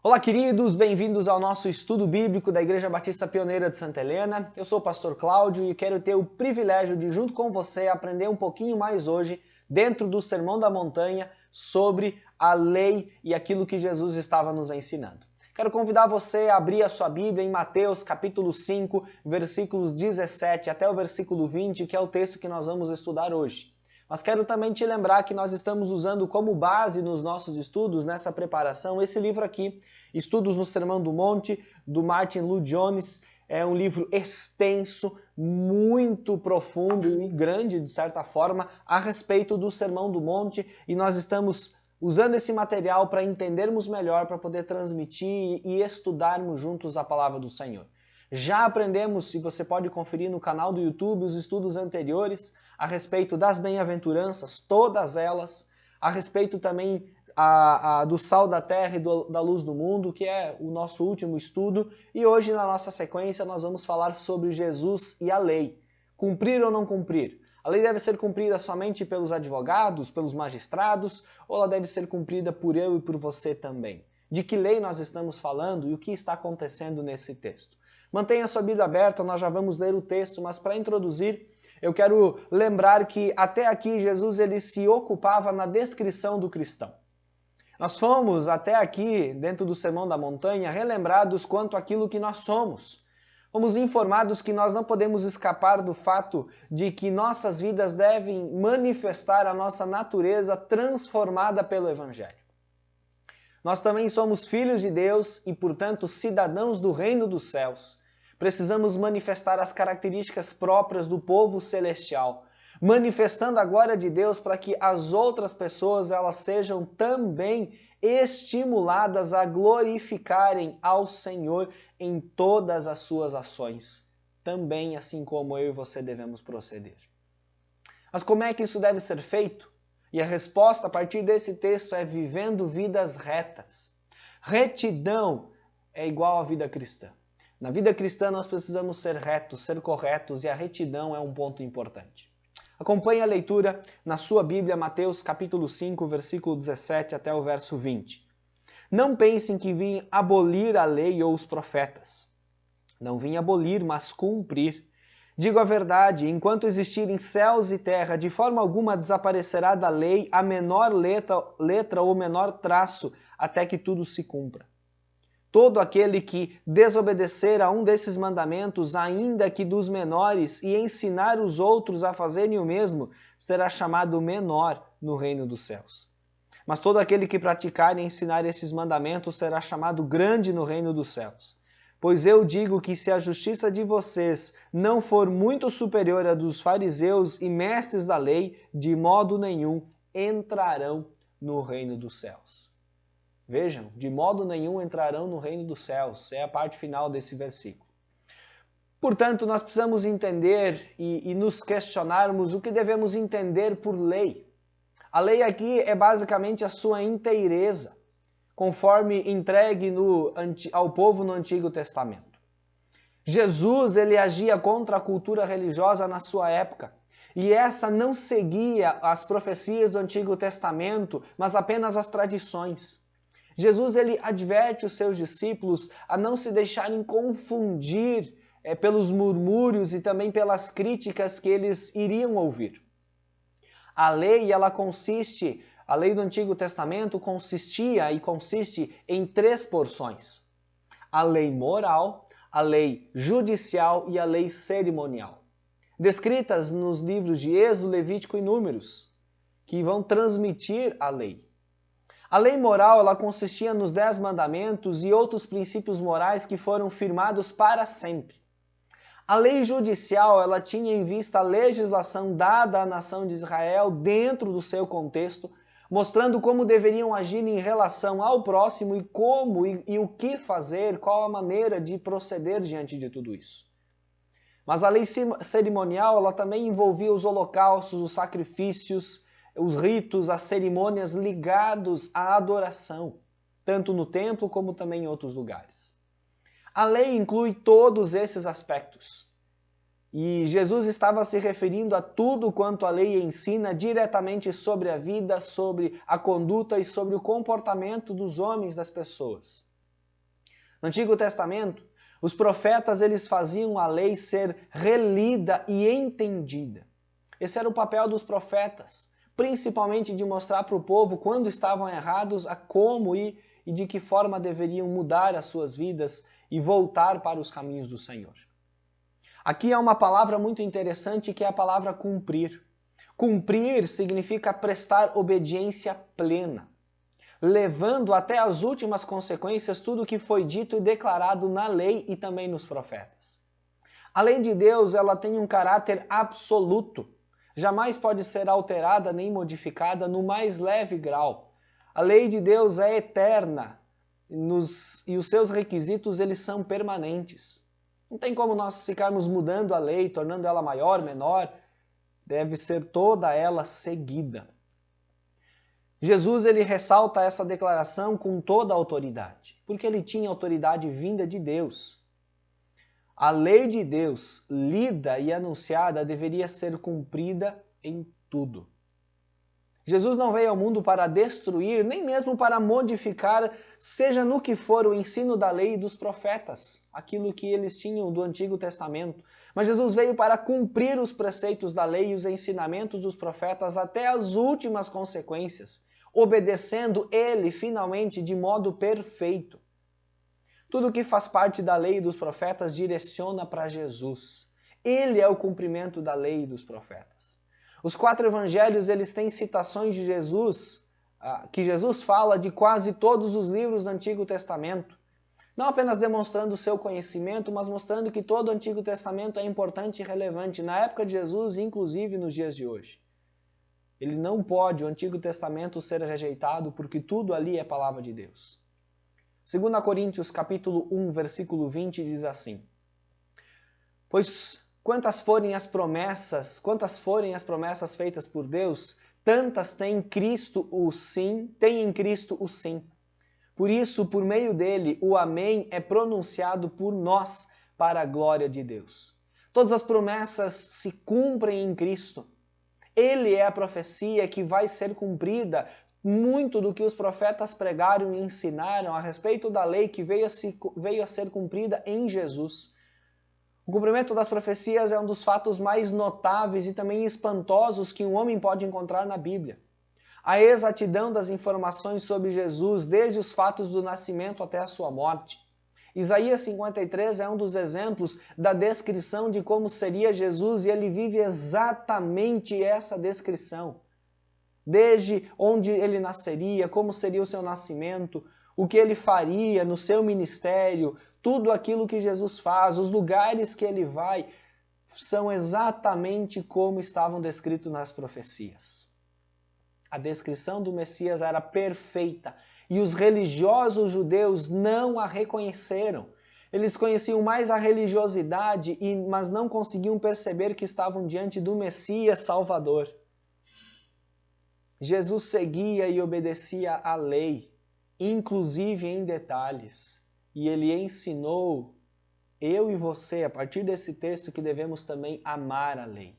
Olá, queridos, bem-vindos ao nosso estudo bíblico da Igreja Batista Pioneira de Santa Helena. Eu sou o pastor Cláudio e quero ter o privilégio de, junto com você, aprender um pouquinho mais hoje, dentro do Sermão da Montanha, sobre a lei e aquilo que Jesus estava nos ensinando. Quero convidar você a abrir a sua Bíblia em Mateus capítulo 5, versículos 17 até o versículo 20, que é o texto que nós vamos estudar hoje. Mas quero também te lembrar que nós estamos usando como base nos nossos estudos, nessa preparação, esse livro aqui, Estudos no Sermão do Monte, do Martin Lloyd-Jones. É um livro extenso, muito profundo e grande, de certa forma, a respeito do Sermão do Monte, e nós estamos usando esse material para entendermos melhor, para poder transmitir e estudarmos juntos a palavra do Senhor. Já aprendemos, e você pode conferir no canal do YouTube, os estudos anteriores a respeito das bem-aventuranças, todas elas, a respeito também do sal da terra e da luz do mundo, que é o nosso último estudo, e hoje na nossa sequência nós vamos falar sobre Jesus e a lei. Cumprir ou não cumprir? A lei deve ser cumprida somente pelos advogados, pelos magistrados, ou ela deve ser cumprida por eu e por você também? De que lei nós estamos falando e o que está acontecendo nesse texto? Mantenha sua Bíblia aberta, nós já vamos ler o texto, mas para introduzir, eu quero lembrar que até aqui Jesus ele se ocupava na descrição do cristão. Nós fomos até aqui, dentro do Sermão da Montanha, relembrados quanto àquilo que nós somos. Fomos informados que nós não podemos escapar do fato de que nossas vidas devem manifestar a nossa natureza transformada pelo Evangelho. Nós também somos filhos de Deus e, portanto, cidadãos do reino dos céus. Precisamos manifestar as características próprias do povo celestial, manifestando a glória de Deus para que as outras pessoas elas sejam também estimuladas a glorificarem ao Senhor em todas as suas ações, também assim como eu e você devemos proceder. Mas como é que isso deve ser feito? E a resposta a partir desse texto é vivendo vidas retas. Retidão é igual à vida cristã. Na vida cristã nós precisamos ser retos, ser corretos, e a retidão é um ponto importante. Acompanhe a leitura na sua Bíblia, Mateus capítulo 5, versículo 17 até o verso 20. Não pensem que vim abolir a lei ou os profetas. Não vim abolir, mas cumprir. Digo a verdade, enquanto existirem céus e terra, de forma alguma desaparecerá da lei a menor letra ou menor traço, até que tudo se cumpra. Todo aquele que desobedecer a um desses mandamentos, ainda que dos menores, e ensinar os outros a fazerem o mesmo, será chamado menor no reino dos céus. Mas todo aquele que praticar e ensinar esses mandamentos será chamado grande no reino dos céus. Pois eu digo que se a justiça de vocês não for muito superior à dos fariseus e mestres da lei, de modo nenhum entrarão no reino dos céus. Vejam, de modo nenhum entrarão no reino dos céus. É a parte final desse versículo. Portanto, nós precisamos entender e nos questionarmos o que devemos entender por lei. A lei aqui é basicamente a sua inteireza, conforme entregue ao povo no Antigo Testamento. Jesus ele agia contra a cultura religiosa na sua época. E essa não seguia as profecias do Antigo Testamento, mas apenas as tradições. Jesus ele adverte os seus discípulos a não se deixarem confundir pelos murmúrios e também pelas críticas que eles iriam ouvir. A lei do Antigo Testamento consistia e consiste em 3 porções: a lei moral, a lei judicial e a lei cerimonial, descritas nos livros de Êxodo, Levítico e Números, que vão transmitir a lei. A lei moral ela consistia nos 10 mandamentos e outros princípios morais que foram firmados para sempre. A lei judicial ela tinha em vista a legislação dada à nação de Israel dentro do seu contexto, mostrando como deveriam agir em relação ao próximo e como e o que fazer, qual a maneira de proceder diante de tudo isso. Mas a lei cerimonial ela também envolvia os holocaustos, os sacrifícios, os ritos, as cerimônias ligados à adoração, tanto no templo como também em outros lugares. A lei inclui todos esses aspectos. E Jesus estava se referindo a tudo quanto a lei ensina diretamente sobre a vida, sobre a conduta e sobre o comportamento dos homens, das pessoas. No Antigo Testamento, os profetas eles faziam a lei ser relida e entendida. Esse era o papel dos profetas, principalmente de mostrar para o povo quando estavam errados, a como e de que forma deveriam mudar as suas vidas e voltar para os caminhos do Senhor. Aqui há uma palavra muito interessante que é a palavra cumprir. Cumprir significa prestar obediência plena, levando até as últimas consequências tudo o que foi dito e declarado na lei e também nos profetas. A lei de Deus, ela tem um caráter absoluto, jamais pode ser alterada nem modificada no mais leve grau. A lei de Deus é eterna e os seus requisitos eles são permanentes. Não tem como nós ficarmos mudando a lei, tornando ela maior, menor, deve ser toda ela seguida. Jesus ele ressalta essa declaração com toda a autoridade, porque ele tinha autoridade vinda de Deus. A lei de Deus, lida e anunciada, deveria ser cumprida em tudo. Jesus não veio ao mundo para destruir, nem mesmo para modificar, seja no que for, o ensino da lei e dos profetas, aquilo que eles tinham do Antigo Testamento. Mas Jesus veio para cumprir os preceitos da lei e os ensinamentos dos profetas até as últimas consequências, obedecendo ele finalmente de modo perfeito. Tudo que faz parte da lei e dos profetas direciona para Jesus. Ele é o cumprimento da lei e dos profetas. Os 4 evangelhos eles têm citações de Jesus, que Jesus fala de quase todos os livros do Antigo Testamento. Não apenas demonstrando o seu conhecimento, mas mostrando que todo o Antigo Testamento é importante e relevante na época de Jesus e inclusive nos dias de hoje. Ele não pode, o Antigo Testamento, ser rejeitado porque tudo ali é palavra de Deus. 2 Coríntios capítulo 1, versículo 20 diz assim: Pois quantas forem as promessas feitas por Deus, tantas tem em Cristo o sim. Por isso, por meio dele, o amém é pronunciado por nós para a glória de Deus. Todas as promessas se cumprem em Cristo. Ele é a profecia que vai ser cumprida. Muito do que os profetas pregaram e ensinaram a respeito da lei que veio a ser cumprida em Jesus. O cumprimento das profecias é um dos fatos mais notáveis e também espantosos que um homem pode encontrar na Bíblia. A exatidão das informações sobre Jesus, desde os fatos do nascimento até a sua morte. Isaías 53 é um dos exemplos da descrição de como seria Jesus e ele vive exatamente essa descrição. Desde onde ele nasceria, como seria o seu nascimento, o que ele faria no seu ministério, tudo aquilo que Jesus faz, os lugares que ele vai, são exatamente como estavam descritos nas profecias. A descrição do Messias era perfeita e os religiosos judeus não a reconheceram. Eles conheciam mais a religiosidade, mas não conseguiam perceber que estavam diante do Messias Salvador. Jesus seguia e obedecia à lei, inclusive em detalhes, e ele ensinou eu e você, a partir desse texto, que devemos também amar a lei.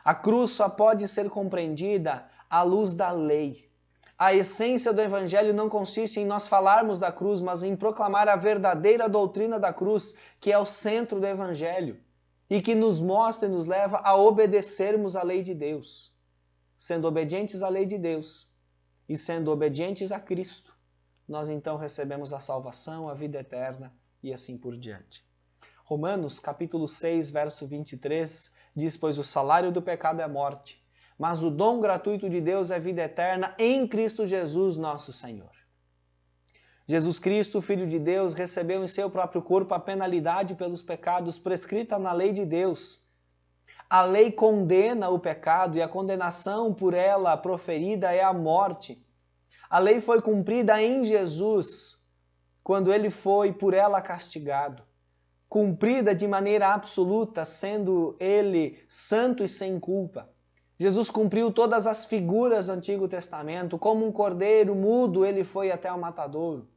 A cruz só pode ser compreendida à luz da lei. A essência do Evangelho não consiste em nós falarmos da cruz, mas em proclamar a verdadeira doutrina da cruz, que é o centro do Evangelho, e que nos mostra e nos leva a obedecermos à lei de Deus. Sendo obedientes à lei de Deus e sendo obedientes a Cristo, nós então recebemos a salvação, a vida eterna e assim por diante. Romanos capítulo 6, verso 23 diz: Pois o salário do pecado é a morte, mas o dom gratuito de Deus é vida eterna em Cristo Jesus nosso Senhor. Jesus Cristo, Filho de Deus, recebeu em seu próprio corpo a penalidade pelos pecados prescrita na lei de Deus. A lei condena o pecado e a condenação por ela proferida é a morte. A lei foi cumprida em Jesus, quando ele foi por ela castigado. Cumprida de maneira absoluta, sendo ele santo e sem culpa. Jesus cumpriu todas as figuras do Antigo Testamento. Como um cordeiro mudo, ele foi até o matadouro.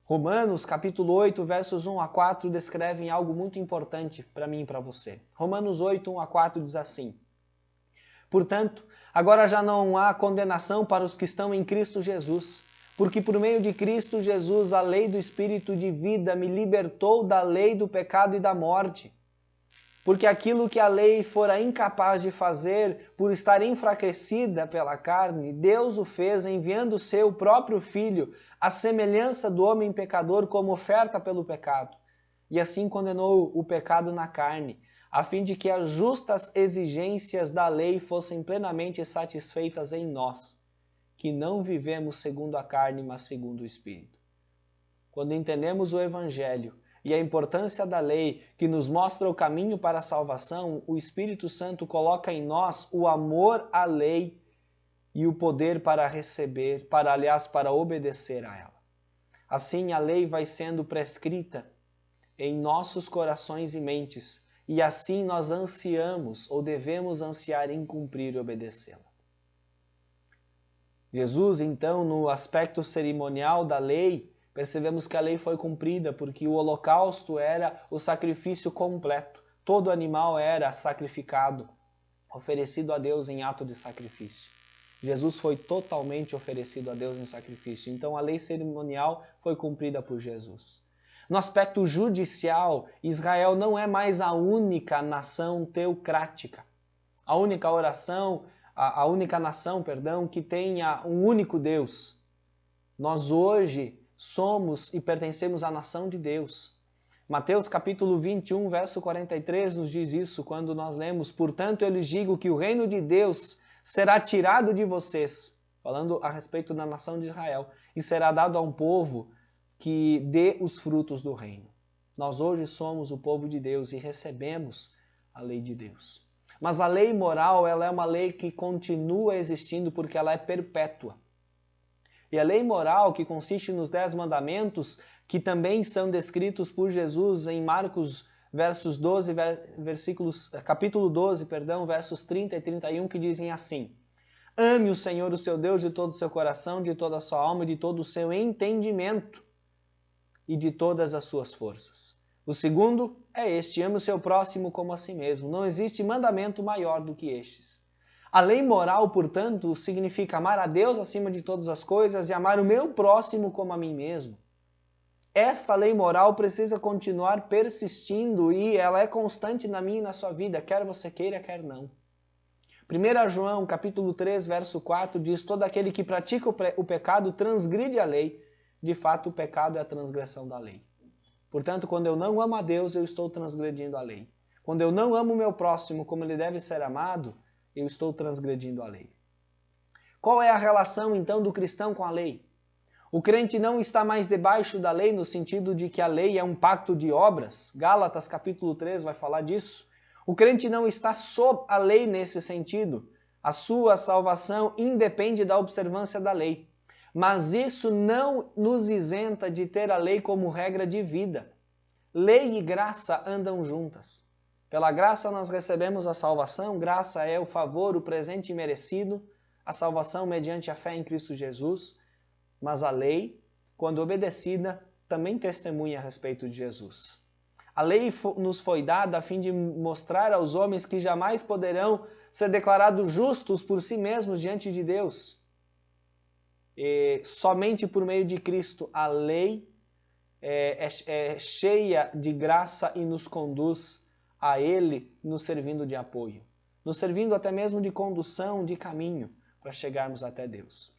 Romanos capítulo 8, versos 1 a 4 descrevem algo muito importante para mim e para você. Romanos 8, 1 a 4 diz assim: Portanto, agora já não há condenação para os que estão em Cristo Jesus, Porque por meio de Cristo Jesus, a lei do Espírito de vida me libertou da lei do pecado e da morte. Porque aquilo que a lei fora incapaz de fazer por estar enfraquecida pela carne, Deus o fez enviando o seu próprio Filho, à semelhança do homem pecador, como oferta pelo pecado. E assim condenou o pecado na carne, a fim de que as justas exigências da lei fossem plenamente satisfeitas em nós, que não vivemos segundo a carne, mas segundo o Espírito. Quando entendemos o Evangelho e a importância da lei, que nos mostra o caminho para a salvação, o Espírito Santo coloca em nós o amor à lei e o poder para receber, para obedecer a ela. Assim, a lei vai sendo prescrita em nossos corações e mentes, e assim nós ansiamos ou devemos ansiar em cumprir e obedecê-la. Jesus, então, no aspecto cerimonial da lei, percebemos que a lei foi cumprida porque o holocausto era o sacrifício completo. Todo animal era sacrificado, oferecido a Deus em ato de sacrifício. Jesus foi totalmente oferecido a Deus em sacrifício. Então a lei cerimonial foi cumprida por Jesus. No aspecto judicial, Israel não é mais a única nação teocrática. A única nação, que tenha um único Deus. Nós hoje somos e pertencemos à nação de Deus. Mateus capítulo 21, verso 43 nos diz isso quando nós lemos: portanto eu lhes digo que o reino de Deus será tirado de vocês, falando a respeito da nação de Israel, e será dado a um povo que dê os frutos do reino. Nós hoje somos o povo de Deus e recebemos a lei de Deus. Mas a lei moral, ela é uma lei que continua existindo porque ela é perpétua. E a lei moral, que consiste nos 10 mandamentos, que também são descritos por Jesus em Marcos capítulo 12, versos 30 e 31, que dizem assim: ame o Senhor, o seu Deus, de todo o seu coração, de toda a sua alma e de todo o seu entendimento e de todas as suas forças. O segundo é este: ame o seu próximo como a si mesmo. Não existe mandamento maior do que estes. A lei moral, portanto, significa amar a Deus acima de todas as coisas e amar o meu próximo como a mim mesmo. Esta lei moral precisa continuar persistindo e ela é constante na minha e na sua vida, quer você queira, quer não. 1 João, capítulo 3, verso 4, diz: todo aquele que pratica o pecado transgride a lei. De fato, o pecado é a transgressão da lei. Portanto, quando eu não amo a Deus, eu estou transgredindo a lei. Quando eu não amo o meu próximo como ele deve ser amado, eu estou transgredindo a lei. Qual é a relação, então, do cristão com a lei? O crente não está mais debaixo da lei no sentido de que a lei é um pacto de obras. Gálatas, capítulo 3, vai falar disso. O crente não está sob a lei nesse sentido. A sua salvação independe da observância da lei. Mas isso não nos isenta de ter a lei como regra de vida. Lei e graça andam juntas. Pela graça nós recebemos a salvação, graça é o favor, o presente merecido, a salvação mediante a fé em Cristo Jesus, mas a lei, quando obedecida, também testemunha a respeito de Jesus. A lei nos foi dada a fim de mostrar aos homens que jamais poderão ser declarados justos por si mesmos diante de Deus. E somente por meio de Cristo a lei é cheia de graça e nos conduz a Ele, nos servindo de apoio, nos servindo até mesmo de condução, de caminho, para chegarmos até Deus.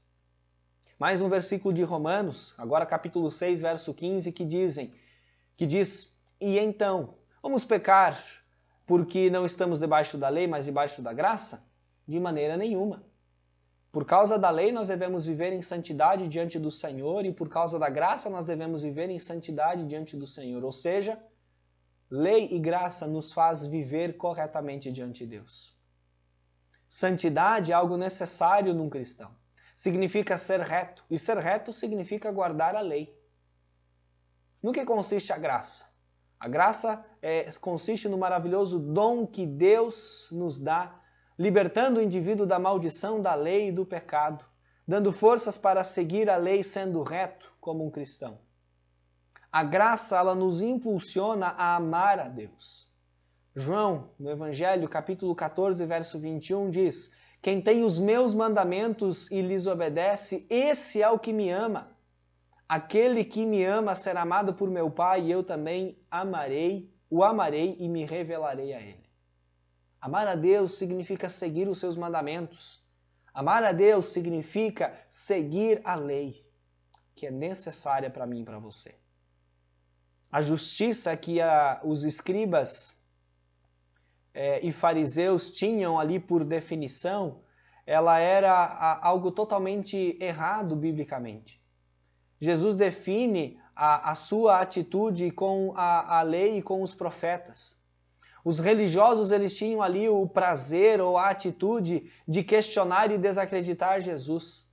Mais um versículo de Romanos, agora capítulo 6, verso 15, que diz: e então, vamos pecar porque não estamos debaixo da lei, mas debaixo da graça? De maneira nenhuma. Por causa da lei nós devemos viver em santidade diante do Senhor e por causa da graça nós devemos viver em santidade diante do Senhor. Ou seja, lei e graça nos faz viver corretamente diante de Deus. Santidade é algo necessário num cristão. Significa ser reto, e ser reto significa guardar a lei. No que consiste a graça? A graça consiste no maravilhoso dom que Deus nos dá, libertando o indivíduo da maldição da lei e do pecado, dando forças para seguir a lei sendo reto como um cristão. A graça, ela nos impulsiona a amar a Deus. João, no Evangelho, capítulo 14, verso 21, diz: Quem tem os meus mandamentos e lhes obedece, esse é o que me ama. Aquele que me ama será amado por meu Pai, e eu também o amarei e me revelarei a ele. Amar a Deus significa seguir os seus mandamentos. Amar a Deus significa seguir a lei, que é necessária para mim e para você. A justiça que os escribas e fariseus tinham ali por definição, ela era algo totalmente errado biblicamente. Jesus define a sua atitude com a lei e com os profetas. Os religiosos, eles tinham ali o prazer ou a atitude de questionar e desacreditar Jesus.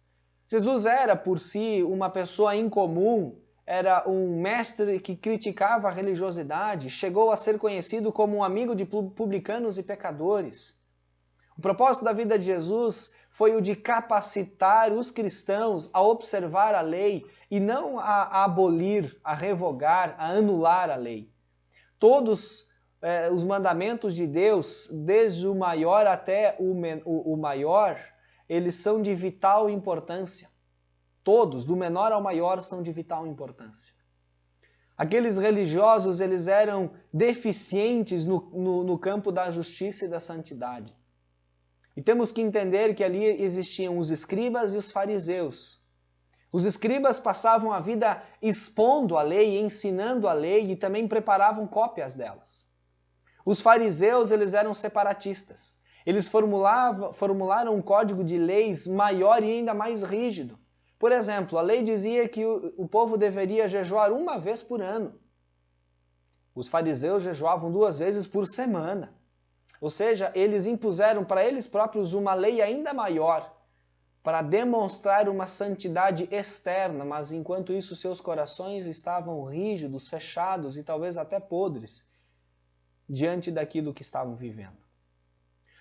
Jesus era, por si, uma pessoa incomum, era um mestre que criticava a religiosidade, chegou a ser conhecido como um amigo de publicanos e pecadores. O propósito da vida de Jesus foi o de capacitar os cristãos a observar a lei e não a abolir, a revogar, a anular a lei. Todos os mandamentos de Deus, desde o maior até o maior, eles são de vital importância. Todos, do menor ao maior, são de vital importância. Aqueles religiosos, eles eram deficientes no campo da justiça e da santidade. E temos que entender que ali existiam os escribas e os fariseus. Os escribas passavam a vida expondo a lei, ensinando a lei e também preparavam cópias delas. Os fariseus, eles eram separatistas. Eles formularam um código de leis maior e ainda mais rígido. Por exemplo, a lei dizia que o povo deveria jejuar uma vez por ano. Os fariseus jejuavam 2 vezes por semana. Ou seja, eles impuseram para eles próprios uma lei ainda maior, para demonstrar uma santidade externa, mas enquanto isso seus corações estavam rígidos, fechados e talvez até podres diante daquilo que estavam vivendo.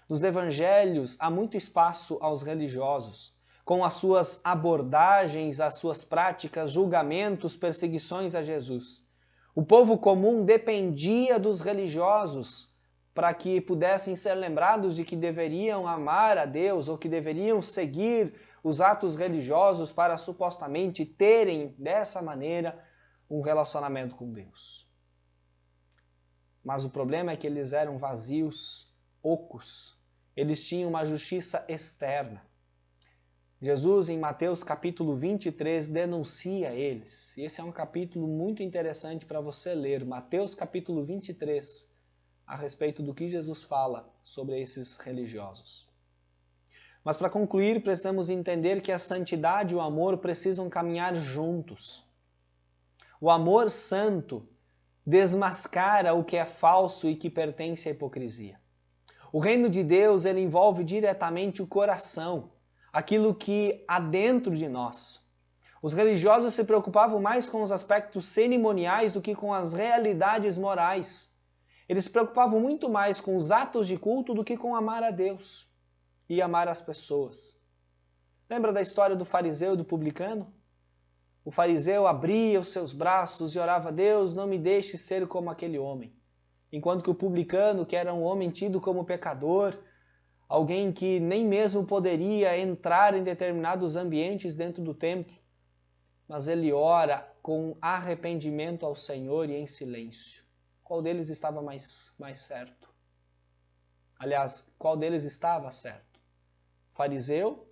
Nos evangelhos há muito espaço aos religiosos, com as suas abordagens, as suas práticas, julgamentos, perseguições a Jesus. O povo comum dependia dos religiosos para que pudessem ser lembrados de que deveriam amar a Deus ou que deveriam seguir os atos religiosos para supostamente terem, dessa maneira, um relacionamento com Deus. Mas o problema é que eles eram vazios, ocos. Eles tinham uma justiça externa. Jesus, em Mateus capítulo 23, denuncia eles. E esse é um capítulo muito interessante para você ler. Mateus capítulo 23, a respeito do que Jesus fala sobre esses religiosos. Mas para concluir, precisamos entender que a santidade e o amor precisam caminhar juntos. O amor santo desmascara o que é falso e que pertence à hipocrisia. O reino de Deus, ele envolve diretamente o coração, aquilo que há dentro de nós. Os religiosos se preocupavam mais com os aspectos cerimoniais do que com as realidades morais. Eles se preocupavam muito mais com os atos de culto do que com amar a Deus e amar as pessoas. Lembra da história do fariseu e do publicano? O fariseu abria os seus braços e orava a Deus, não me deixe ser como aquele homem. Enquanto que o publicano, que era um homem tido como pecador, alguém que nem mesmo poderia entrar em determinados ambientes dentro do templo, mas ele ora com arrependimento ao Senhor e em silêncio. Qual deles estava mais certo? Aliás, qual deles estava certo? O fariseu,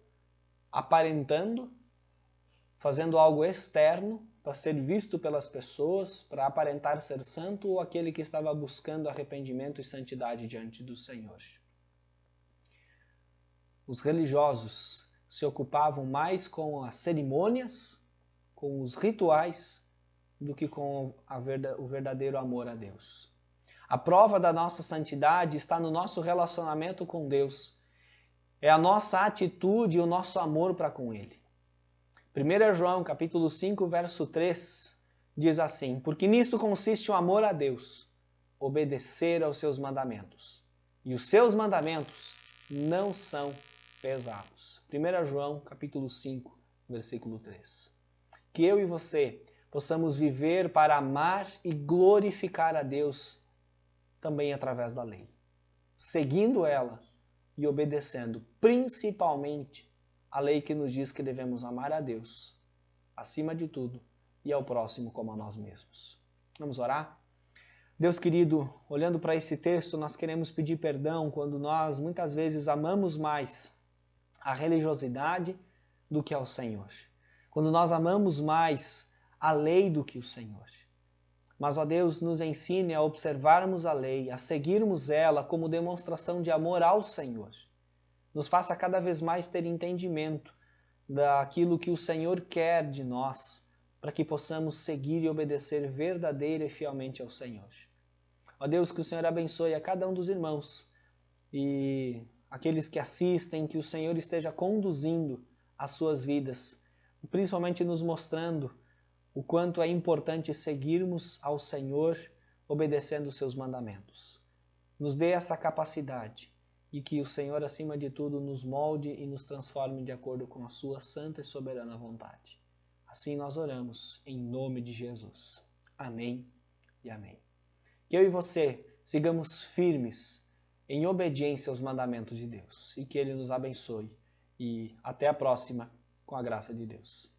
aparentando, fazendo algo externo para ser visto pelas pessoas, para aparentar ser santo, ou aquele que estava buscando arrependimento e santidade diante do Senhor? Os religiosos se ocupavam mais com as cerimônias, com os rituais, do que com o verdadeiro amor a Deus. A prova da nossa santidade está no nosso relacionamento com Deus. É a nossa atitude e o nosso amor para com Ele. 1 João, capítulo 5, verso 3, diz assim: porque nisto consiste o amor a Deus, obedecer aos seus mandamentos. E os seus mandamentos não são pesados. 1 João, capítulo 5, versículo 3. Que eu e você possamos viver para amar e glorificar a Deus também através da lei, seguindo ela e obedecendo, principalmente, a lei que nos diz que devemos amar a Deus, acima de tudo, e ao próximo como a nós mesmos. Vamos orar? Deus querido, olhando para esse texto, nós queremos pedir perdão quando nós muitas vezes amamos mais a religiosidade do que ao Senhor. Quando nós amamos mais a lei do que o Senhor. Mas, ó Deus, nos ensine a observarmos a lei, a seguirmos ela como demonstração de amor ao Senhor. Nos faça cada vez mais ter entendimento daquilo que o Senhor quer de nós, para que possamos seguir e obedecer verdadeira e fielmente ao Senhor. Ó Deus, que o Senhor abençoe a cada um dos irmãos e aqueles que assistem, que o Senhor esteja conduzindo as suas vidas, principalmente nos mostrando o quanto é importante seguirmos ao Senhor obedecendo os seus mandamentos. Nos dê essa capacidade e que o Senhor, acima de tudo, nos molde e nos transforme de acordo com a sua santa e soberana vontade. Assim nós oramos, em nome de Jesus. Amém e amém. Que eu e você sigamos firmes em obediência aos mandamentos de Deus e que Ele nos abençoe. E até a próxima, com a graça de Deus.